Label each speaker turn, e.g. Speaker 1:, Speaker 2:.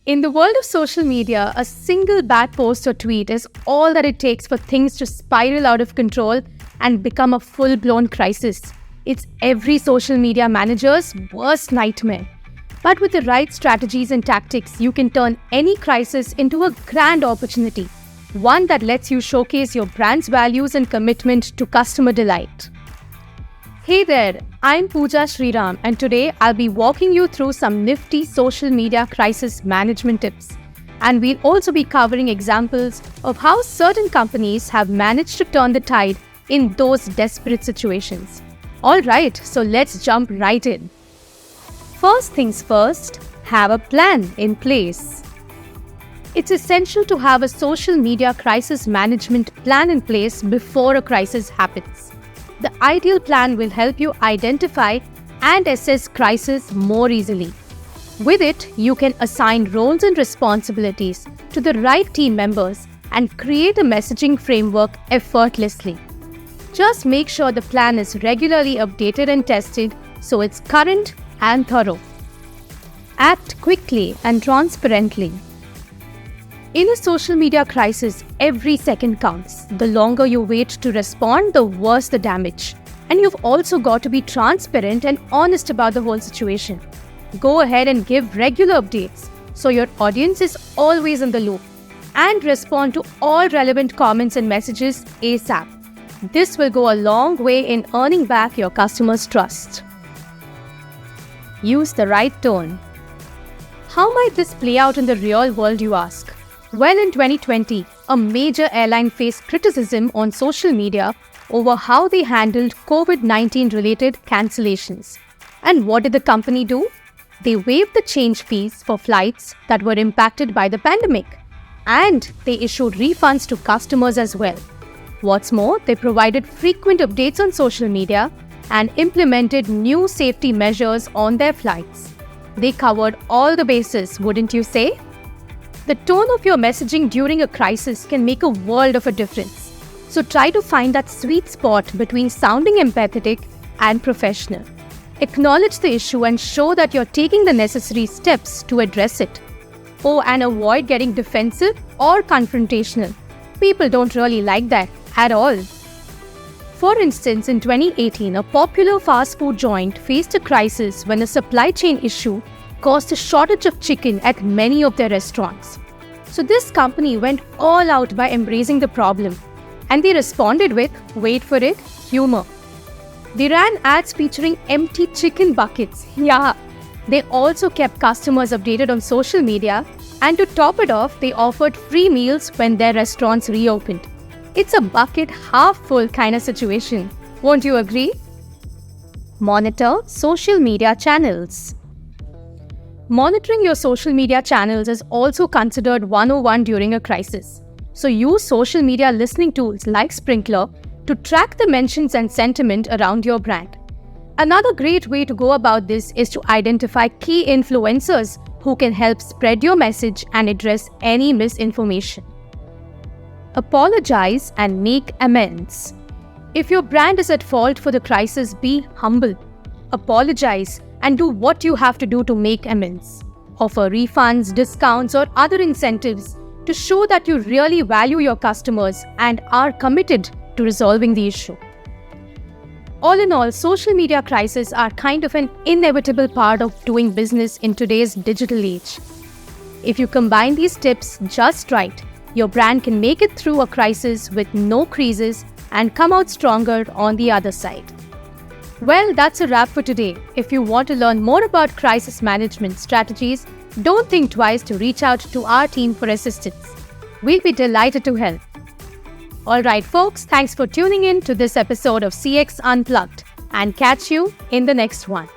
Speaker 1: In the world of social media, a single bad post or tweet is all that it takes for things to spiral out of control and become a full-blown crisis. It's every social media manager's worst nightmare. But with the right strategies and tactics, you can turn any crisis into a grand opportunity, one that lets you showcase your brand's values and commitment to customer delight. Hey there, I'm Pooja Sriram, and today I'll be walking you through some nifty social media crisis management tips. And we'll also be covering examples of how certain companies have managed to turn the tide in those desperate situations. Alright, so let's jump right in. First things first, have a plan in place. It's essential to have a social media crisis management plan in place before a crisis happens. The ideal plan will help you identify and assess crises more easily. With it, you can assign roles and responsibilities to the right team members and create a messaging framework effortlessly. Just make sure the plan is regularly updated and tested so it's current and thorough. Act quickly and transparently. In a social media crisis, every second counts. The longer you wait to respond, the worse the damage. And you've also got to be transparent and honest about the whole situation. Go ahead and give regular updates so your audience is always in the loop. And respond to all relevant comments and messages ASAP. This will go a long way in earning back your customers' trust. Use the right tone. How might this play out in the real world, you ask? Well, in 2020, a major airline faced criticism on social media over how they handled COVID-19 related cancellations. And what did the company do? They waived the change fees for flights that were impacted by the pandemic. And they issued refunds to customers as well. What's more, they provided frequent updates on social media and implemented new safety measures on their flights. They covered all the bases, wouldn't you say? The tone of your messaging during a crisis can make a world of a difference. So try to find that sweet spot between sounding empathetic and professional. Acknowledge the issue and show that you're taking the necessary steps to address it. Oh, and avoid getting defensive or confrontational. People don't really like that at all. For instance, in 2018, a popular fast food joint faced a crisis when a supply chain issue caused a shortage of chicken at many of their restaurants. So this company went all out by embracing the problem, and they responded with, wait for it, humor. They ran ads featuring empty chicken buckets. Yeah. They also kept customers updated on social media, and to top it off, they offered free meals when their restaurants reopened. It's a bucket half full kind of situation. Won't you agree? Monitor social media channels. Monitoring your social media channels is also considered 101 during a crisis. So use social media listening tools like Sprinklr to track the mentions and sentiment around your brand. Another great way to go about this is to identify key influencers who can help spread your message and address any misinformation. Apologize and make amends. If your brand is at fault for the crisis, be humble. Apologize and do what you have to do to make amends. Offer refunds, discounts, or other incentives to show that you really value your customers and are committed to resolving the issue. All in all, social media crises are kind of an inevitable part of doing business in today's digital age. If you combine these tips just right, your brand can make it through a crisis with no creases and come out stronger on the other side. Well, that's a wrap for today. If you want to learn more about crisis management strategies, don't think twice to reach out to our team for assistance. We'll be delighted to help. Alright folks, thanks for tuning in to this episode of CX Unplugged, and catch you in the next one.